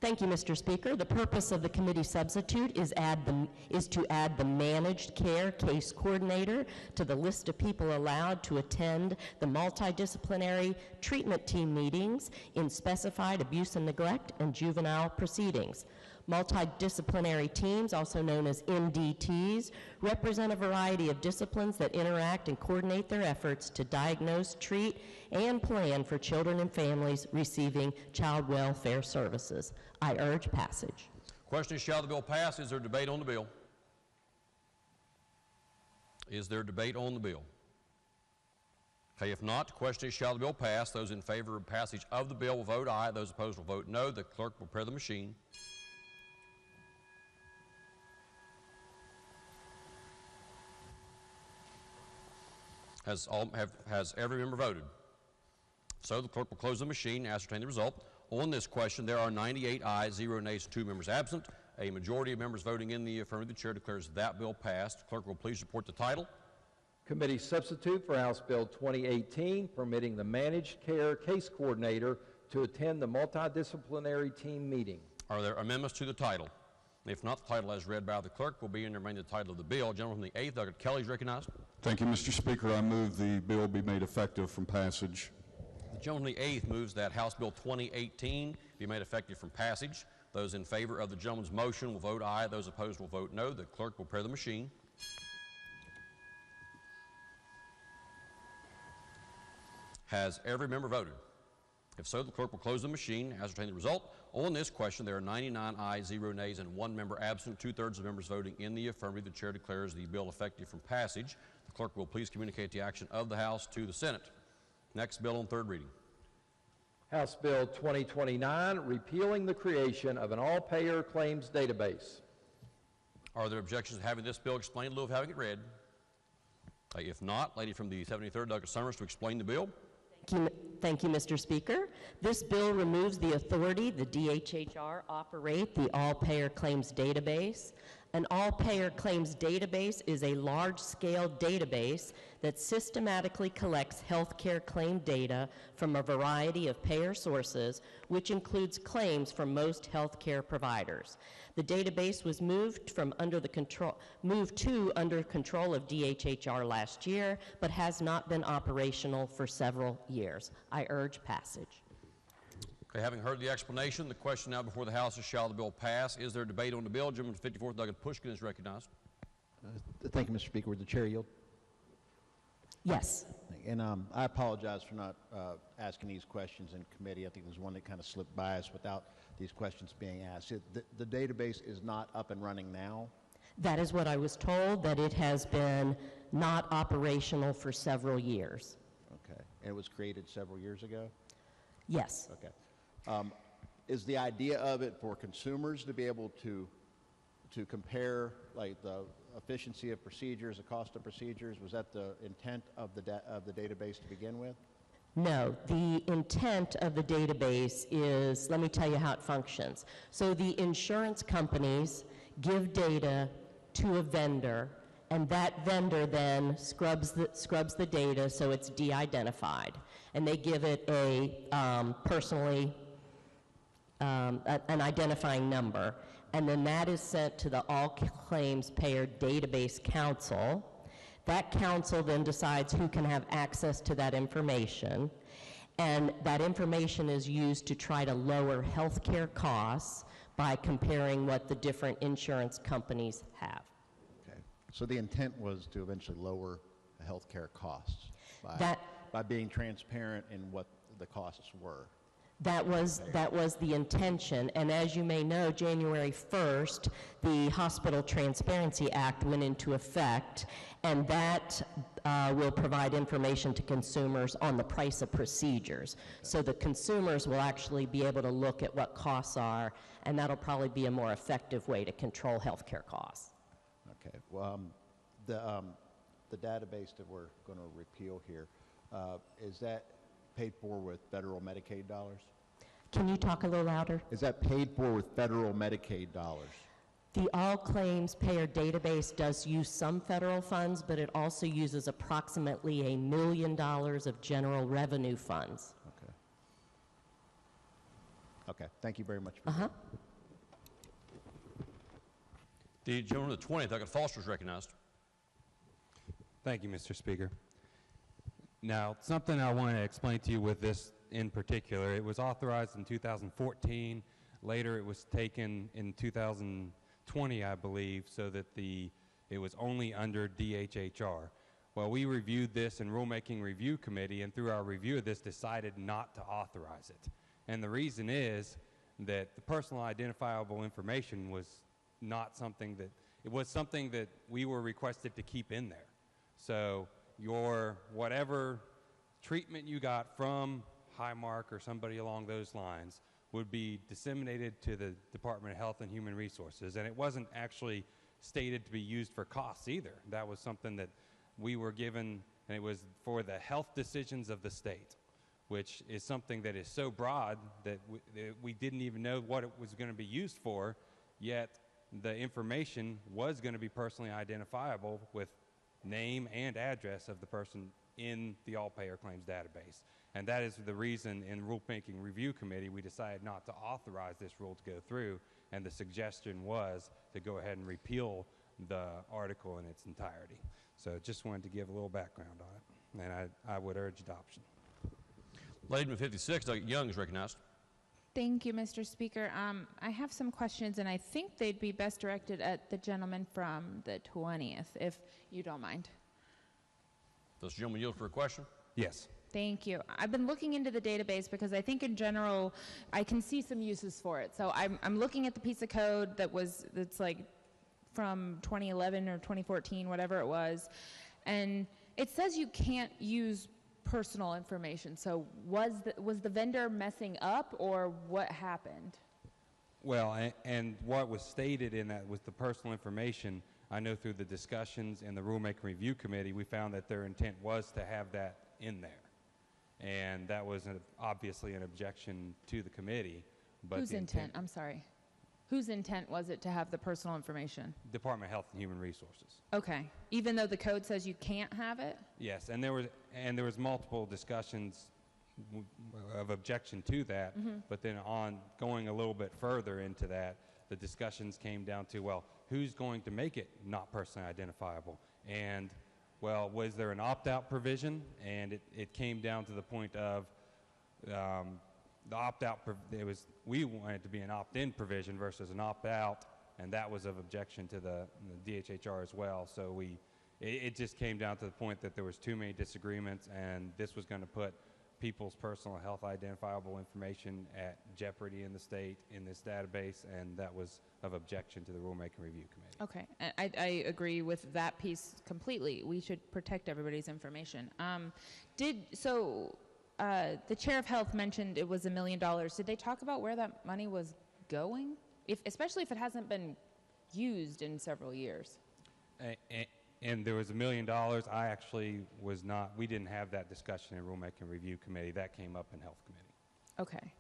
Thank you, Mr. Speaker. The purpose of the committee substitute is to add the managed care case coordinator to the list of people allowed to attend the multidisciplinary treatment team meetings in specified abuse and neglect and juvenile proceedings. Multidisciplinary teams, also known as MDTs, represent a variety of disciplines that interact and coordinate their efforts to diagnose, treat, and plan for children and families receiving child welfare services. I urge passage. Question is, shall the bill pass? Is there debate on the bill? Is there debate on the bill? Okay, if not, the question is, shall the bill pass? Those in favor of passage of the bill will vote aye. Those opposed will vote no. The clerk will prepare the machine. Has every member voted? So the clerk will close the machine and ascertain the result. On this question, there are 98 ayes, 0 nays, and 2 members absent. A majority of members voting in the affirmative. The chair declares that bill passed. Clerk will please report the title. Committee substitute for House Bill 2018, permitting the managed care case coordinator to attend the multidisciplinary team meeting. Are there amendments to the title? If not, the title as read by the clerk will be and remain the title of the bill. Gentleman from the 8th, Douglas Kelly, is recognized. Thank you, Mr. Speaker. I move the bill be made effective from passage. The gentleman from the 8th moves that House Bill 2018 be made effective from passage. Those in favor of the gentleman's motion will vote aye. Those opposed will vote no. The clerk will prepare the machine. Has every member voted? If so, the clerk will close the machine, ascertain the result. On this question, there are 99 ayes, 0 nays, and 1 member absent. 2/3 of members voting in the affirmative. The chair declares the bill effective from passage. The clerk will please communicate the action of the House to the Senate. Next bill on third reading. House Bill 2029, repealing the creation of an all-payer claims database. Are there objections to having this bill explained in lieu of having it read? If not, lady from the 73rd, Douglas Summers, to explain the bill. Thank you, Mr. Speaker. This bill removes the authority the DHHR operate the all-payer claims database. An all-payer claims database is a large-scale database that systematically collects healthcare claim data from a variety of payer sources, which includes claims from most healthcare providers. The database was moved to under control of DHHR last year, but has not been operational for several years. I urge passage. Okay, having heard the explanation, the question now before the House is, shall the bill pass? Is there debate on the bill? Gentleman from 54th, Douglas Pushkin, is recognized. Thank you, Mr. Speaker. Would the chair yield? Yes. And I apologize for not asking these questions in committee. I think there's one that kind of slipped by us without these questions being asked. The database is not up and running now? That is what I was told, that it has been not operational for several years. Okay. And it was created several years ago? Yes. Okay. Is the idea of it for consumers to be able to compare like the efficiency of procedures, the cost of procedures? Was that the intent of the database to begin with? No, the intent of the database is, let me tell you how it functions. So the insurance companies give data to a vendor, and that vendor then scrubs the data so it's de-identified. And they give it a an identifying number. And then that is sent to the All Claims Payer Database Council. That council then decides who can have access to that information. And that information is used to try to lower healthcare costs by comparing what the different insurance companies have. Okay. So the intent was to eventually lower the healthcare costs by being transparent in what the costs were. That was the intention, and as you may know, January 1st, the Hospital Transparency Act went into effect, and that will provide information to consumers on the price of procedures. So the consumers will actually be able to look at what costs are, and that'll probably be a more effective way to control healthcare costs. Okay. Well, the database that we're going to repeal here, is that paid for with federal Medicaid dollars? Can you talk a little louder? Is that paid for with federal Medicaid dollars? The All Claims Payer Database does use some federal funds, but it also uses approximately $1 million of general revenue funds. Okay. Okay. Thank you very much. The gentleman of the 20th, Douglas Foster, is recognized. Thank you, Mr. Speaker. Now, something I want to explain to you with this in particular, it was authorized in 2014. Later, it was taken in 2020, I believe, so that it was only under DHHR. Well, we reviewed this in Rulemaking Review Committee, and through our review of this, decided not to authorize it. And the reason is that the personal identifiable information was not something that, it was something that we were requested to keep in there. So your whatever treatment you got from Highmark or somebody along those lines would be disseminated to the Department of Health and Human Resources, and it wasn't actually stated to be used for costs either. That was something that we were given, and it was for the health decisions of the state, which is something that is so broad that we didn't even know what it was going to be used for, yet the information was going to be personally identifiable with name and address of the person in the all-payer claims database. And that is the reason in Rulemaking Review Committee we decided not to authorize this rule to go through, and the suggestion was to go ahead and repeal the article in its entirety. So just wanted to give a little background on it, and I would urge adoption. Lady number 56, Doug Young, is recognized. Thank you, Mr. Speaker. I have some questions, and I think they'd be best directed at the gentleman from the 20th, if you don't mind. Does the gentleman yield for a question? Yes. Thank you. I've been looking into the database because I think in general I can see some uses for it. So I'm looking at the piece of code that's like from 2011 or 2014, whatever it was, and it says you can't use personal information. So was the vendor messing up, or what happened? Well, and what was stated in that was the personal information. I know through the discussions in the Rulemaking Review Committee, we found that their intent was to have that in there. And that was obviously an objection to the committee. But Whose intent? I'm sorry. Whose intent was it to have the personal information? Department of Health and Human Resources. Okay, even though the code says you can't have it? Yes, and there was multiple discussions of objection to that, but then on going a little bit further into that, the discussions came down to, well, who's going to make it not personally identifiable? And, well, was there an opt-out provision? And it came down to the point of the opt-out, we wanted it to be an opt-in provision versus an opt-out, and that was of objection to the DHHR as well. So it just came down to the point that there was too many disagreements, and this was going to put people's personal health identifiable information at jeopardy in the state in this database, and that was of objection to the Rulemaking Review Committee. Okay, I agree with that piece completely. We should protect everybody's information. The chair of health mentioned it was $1 million. Did they talk about where that money was going? Especially if it hasn't been used in several years. And there was $1 million. I actually was not, we didn't have that discussion in Rulemaking Review Committee. That came up in Health Committee. Okay.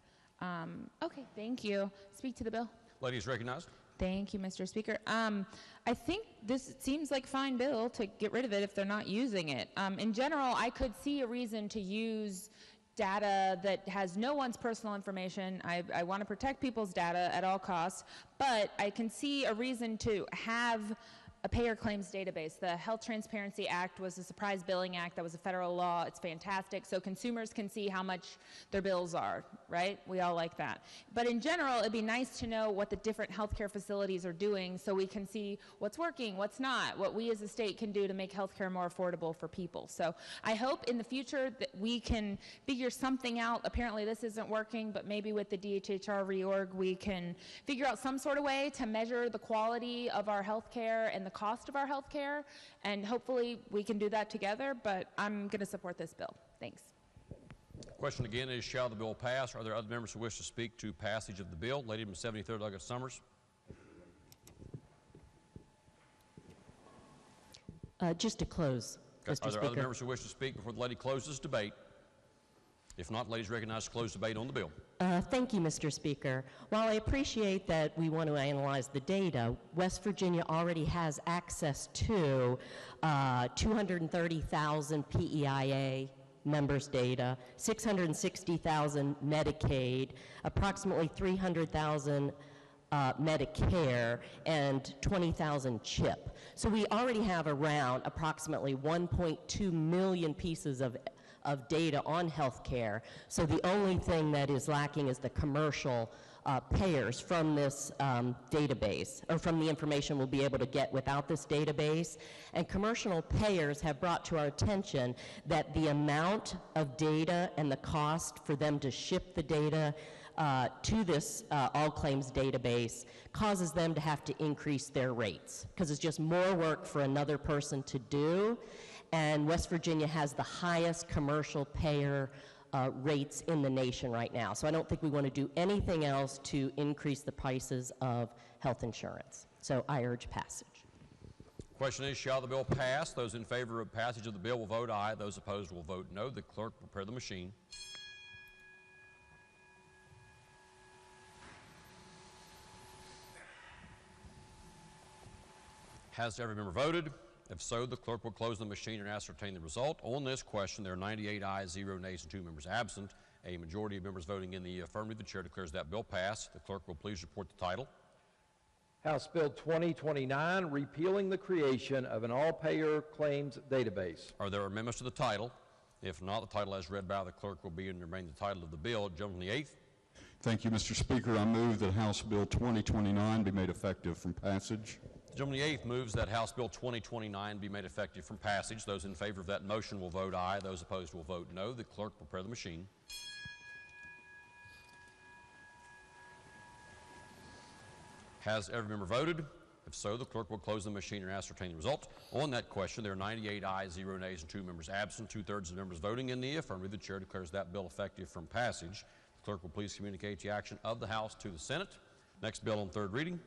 Okay, thank you. Speak to the bill. Lady is recognized. Thank you, Mr. Speaker. I think this seems like a fine bill to get rid of it if they're not using it. In general, I could see a reason to use data that has no one's personal information. I want to protect people's data at all costs, but I can see a reason to have a payer claims database. The Health Transparency Act was a surprise billing act. That was a federal law. It's fantastic. So consumers can see how much their bills are, right? We all like that. But in general, it'd be nice to know what the different healthcare facilities are doing so we can see what's working, what's not, what we as a state can do to make healthcare more affordable for people. So I hope in the future that we can figure something out. Apparently this isn't working, but maybe with the DHHR reorg, we can figure out some sort of way to measure the quality of our healthcare and the cost of our health care, and hopefully we can do that together, but I'm going to support this bill. Thanks. Question again is, shall the bill pass? Are there other members who wish to speak to passage of the bill? Lady from 73rd, Douglas Summers. Just to close, Mr. Speaker. Are there other members who wish to speak before the lady closes debate? If not, ladies recognized to close debate on the bill. Thank you, Mr. Speaker. While I appreciate that we want to analyze the data, West Virginia already has access to 230,000 PEIA members' data, 660,000 Medicaid, approximately 300,000 Medicare, and 20,000 CHIP. So we already have around approximately 1.2 million pieces of data on healthcare. So the only thing that is lacking is the commercial payers from this database, or from the information we'll be able to get without this database. And commercial payers have brought to our attention that the amount of data and the cost for them to ship the data to this all claims database causes them to have to increase their rates, because it's just more work for another person to do. And West Virginia has the highest commercial payer rates in the nation right now. So I don't think we want to do anything else to increase the prices of health insurance. So I urge passage. Question is, shall the bill pass? Those in favor of passage of the bill will vote aye. Those opposed will vote no. The clerk will prepare the machine. Has every member voted? If so, the clerk will close the machine and ascertain the result. On this question, there are 98 ayes, 0 nays, and 2 members absent. A majority of members voting in the affirmative. The chair declares that bill passed. The clerk will please report the title. House Bill 2029, repealing the creation of an all-payer claims database. Are there amendments to the title? If not, the title as read by the clerk will be and remain the title of the bill. Gentleman from the 8th. Thank you, Mr. Speaker. I move that House Bill 2029 be made effective from passage. The gentleman from the 8th moves that House Bill 2029 be made effective from passage. Those in favor of that motion will vote aye. Those opposed will vote no. The clerk will prepare the machine. Has every member voted? If so, the clerk will close the machine and ascertain the result. On that question, there are 98 ayes, 0 nays, and 2 members absent. 2/3 of the members voting in the affirmative. The chair declares that bill effective from passage. The clerk will please communicate the action of the House to the Senate. Next bill on third reading.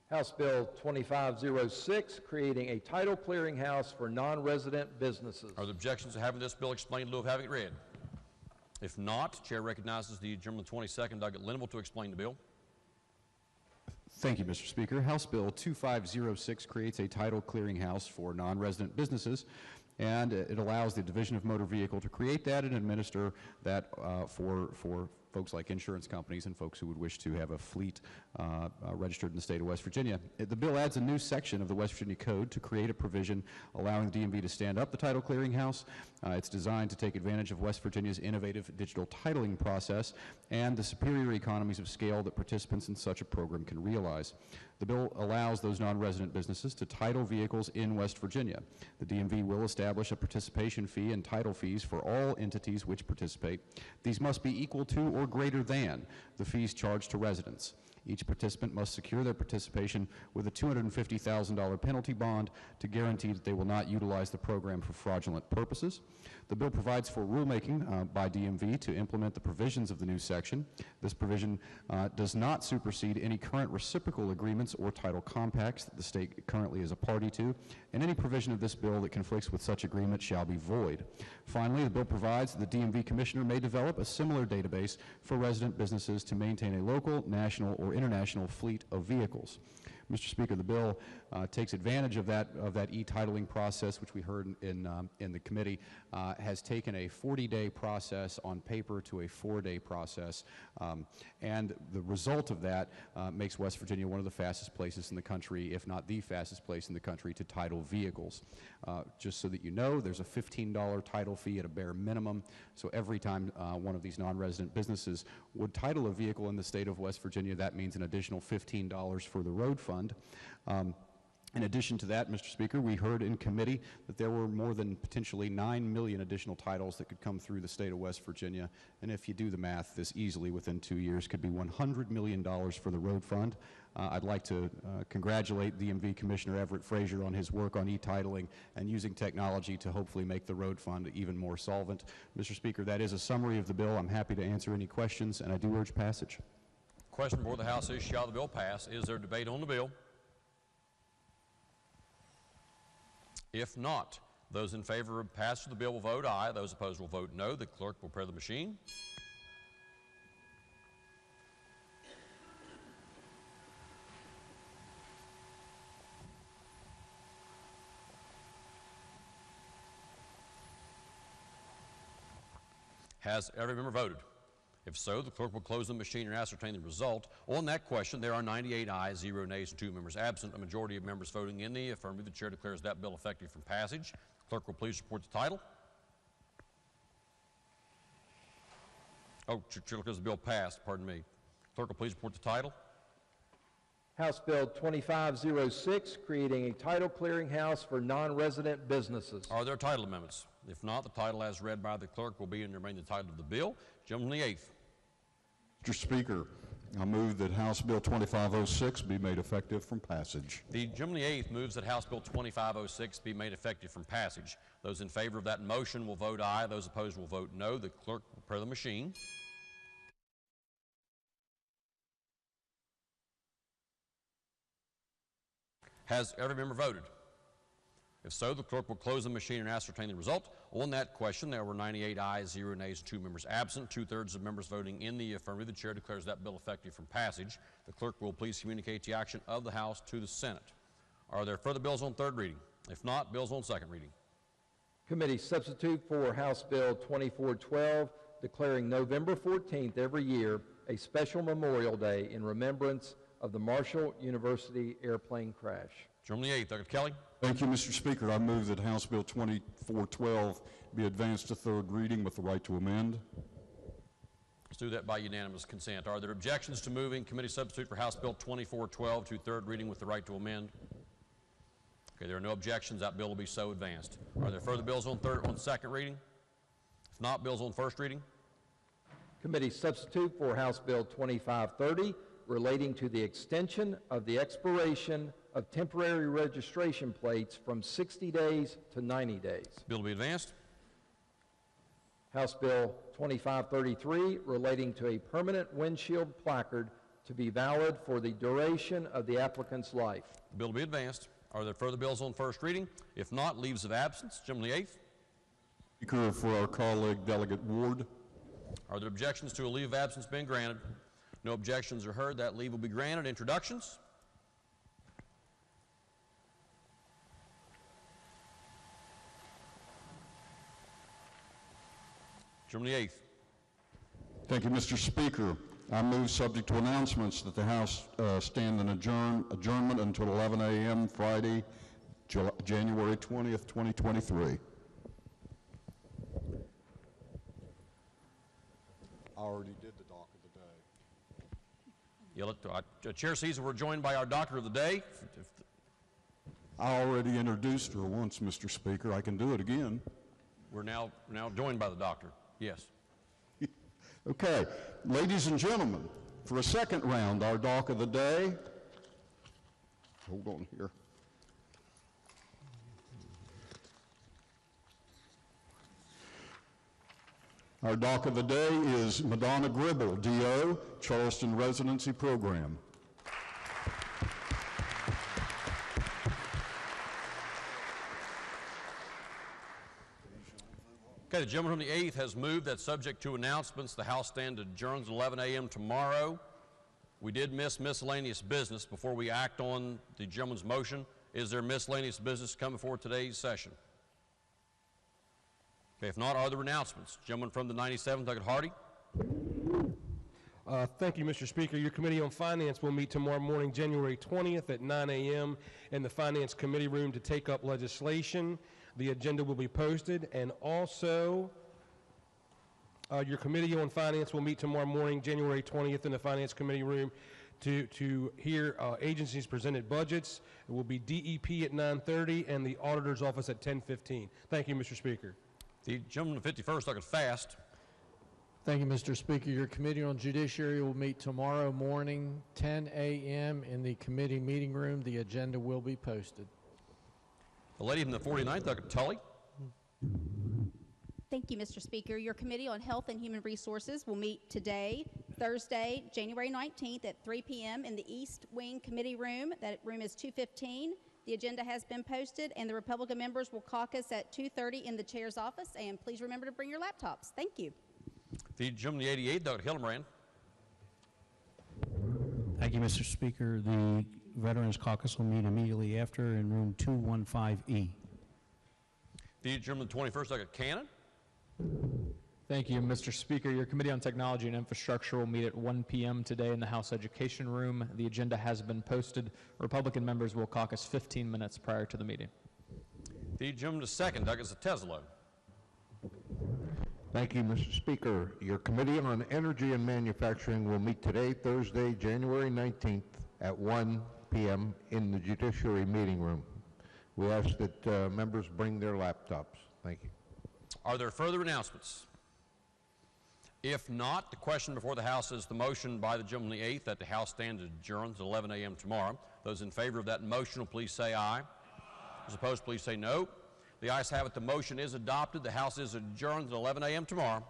House Bill 2506, creating a title clearinghouse for non-resident businesses. Are there objections to having this bill explained in lieu of having it read? If not, chair recognizes the gentleman 22nd, Doug Linville, to explain the bill. Thank you, Mr. Speaker. House Bill 2506 creates a title clearinghouse for non-resident businesses, and it allows the Division of Motor Vehicle to create that and administer that for folks like insurance companies and folks who would wish to have a fleet registered in the state of West Virginia. The bill adds a new section of the West Virginia Code to create a provision allowing the DMV to stand up the title clearinghouse. It's designed to take advantage of West Virginia's innovative digital titling process and the superior economies of scale that participants in such a program can realize. The bill allows those non-resident businesses to title vehicles in West Virginia. The DMV will establish a participation fee and title fees for all entities which participate. These must be equal to or greater than the fees charged to residents. Each participant must secure their participation with a $250,000 penalty bond to guarantee that they will not utilize the program for fraudulent purposes. The bill provides for rulemaking by DMV to implement the provisions of the new section. This provision does not supersede any current reciprocal agreements or title compacts that the state currently is a party to, and any provision of this bill that conflicts with such agreement shall be void. Finally, the bill provides that the DMV commissioner may develop a similar database for resident businesses to maintain a local, national, or international fleet of vehicles. Mr. Speaker, the bill takes advantage of that e-titling process, which we heard in the committee, has taken a 40-day process on paper to a 4-day process, and the result of that makes West Virginia one of the fastest places in the country, if not the fastest place in the country, to title vehicles. Just so that you know, there's a $15 title fee at a bare minimum, so every time one of these non-resident businesses would title a vehicle in the state of West Virginia, that means an additional $15 for the road fund. In addition to that, Mr. Speaker, we heard in committee that there were more than potentially 9 million additional titles that could come through the state of West Virginia, and if you do the math, this easily within 2 years could be $100 million for the road fund. I'd like to congratulate DMV Commissioner Everett Frazier on his work on e-titling and using technology to hopefully make the road fund even more solvent. Mr. Speaker, that is a summary of the bill. I'm happy to answer any questions, and I do urge passage. Question before the House is, shall the bill pass? Is there debate on the bill? If not, those in favor of passage of the bill will vote aye. Those opposed will vote no. The clerk will prepare the machine. Has every member voted? If so, the clerk will close the machine and ascertain the result. On that question, there are 98 ayes, 0 nays, and 2 members absent. A majority of members voting in the affirmative. The chair declares that bill effective from passage. The clerk will please report the title. Oh, chair declares the bill passed, pardon me. Clerk will please report the title. House Bill 2506, creating a title clearinghouse for non-resident businesses. Are there title amendments? If not, the title as read by the clerk will be and remain the title of the bill. Gentleman from the 8th. Mr. Speaker, I move that House Bill 2506 be made effective from passage. The gentleman from the 8th moves that House Bill 2506 be made effective from passage. Those in favor of that motion will vote aye. Those opposed will vote no. The clerk will prepare the machine. Has every member voted? If so, the clerk will close the machine and ascertain the result. On that question, there were 98 ayes, 0 nays, and 2 members absent. 2/3 of members voting in the affirmative. The chair declares that bill effective from passage. The clerk will please communicate the action of the House to the Senate. Are there further bills on third reading? If not, bills on second reading. Committee substitute for House Bill 2412, declaring November 14th every year a special Memorial Day in remembrance of the Marshall University airplane crash. Gentleman from the 8th, Dr. Kelly. Thank you, Mr. Speaker. I move that House Bill 2412 be advanced to third reading with the right to amend. Let's do that by unanimous consent. Are there objections to moving committee substitute for House Bill 2412 to third reading with the right to amend? Okay, there are no objections. That bill will be so advanced. Are there further bills on second reading? If not, bills on first reading? Committee substitute for House Bill 2530, relating to the extension of the expiration of temporary registration plates from 60 days to 90 days. Bill will be advanced. House Bill 2533, relating to a permanent windshield placard to be valid for the duration of the applicant's life. The bill will be advanced. Are there further bills on first reading? If not, leaves of absence. Gentleman from the 8th. Speaker, for our colleague Delegate Ward. Are there objections to a leave of absence being granted? No objections are heard. That leave will be granted. Introductions. Gentleman the 8th. Thank you, Mr. Speaker. I move, subject to announcements, that the House stand in adjournment until 11 a.m. Friday, January 20th, 2023. I already did the doc of the day. Chair sees we're joined by our doctor of the day. I already introduced her once, Mr. Speaker. I can do it again. We're now joined by the doctor. Yes. Okay, ladies and gentlemen, for a second round, our doc of the day. Hold on here. Our doc of the day is Madonna Gribble, DO, Charleston Residency Program. Okay, the gentleman from the 8th has moved that, subject to announcements, the House stand adjourns at 11 a.m. tomorrow. We did miss miscellaneous business before we act on the gentleman's motion. Is there miscellaneous business coming before today's session? Okay, if not, are there announcements? Gentleman from the 97th, Douglas Hardy. Thank you, Mr. Speaker. Your Committee on Finance will meet tomorrow morning, January 20th at 9 a.m. in the Finance Committee room to take up legislation. The agenda will be posted, and also your Committee on Finance will meet tomorrow morning, January 20th in the Finance Committee room to hear agencies presented budgets. It will be DEP at 9:30 and the Auditor's Office at 10:15. Thank you, Mr. Speaker. The gentleman from the 51st, Douglas Fast. Thank you, Mr. Speaker. Your Committee on Judiciary will meet tomorrow morning, 10 a.m. in the committee meeting room. The agenda will be posted. The lady from the 49th, Douglas Tully. Thank you, Mr. Speaker. Your Committee on Health and Human Resources will meet today, Thursday, January 19th at 3 p.m. in the East Wing Committee room. That room is 215. The agenda has been posted, and the Republican members will caucus at 2:30 in the chair's office. And please remember to bring your laptops. Thank you. The gentleman from the 88th, Douglas Hillenbrand. Thank you, Mr. Speaker. The Veterans Caucus will meet immediately after in room 215E. The gentleman from the 21st, Douglas Cannon. Thank you, Mr. Speaker. Your Committee on Technology and Infrastructure will meet at 1 p.m. today in the House Education Room. The agenda has been posted. Republican members will caucus 15 minutes prior to the meeting. The gentleman to second, Douglas Teslo. Thank you, Mr. Speaker. Your Committee on Energy and Manufacturing will meet today, Thursday, January 19th at 1 p.m. in the Judiciary Meeting Room. We ask that members bring their laptops. Thank you. Are there further announcements? If not, the question before the House is the motion by the gentleman in the 8th that the House stand adjourned at 11 a.m. tomorrow. Those in favor of that motion will please say aye. Those opposed, please say no. The ayes have it. The motion is adopted. The House is adjourned at 11 a.m. tomorrow.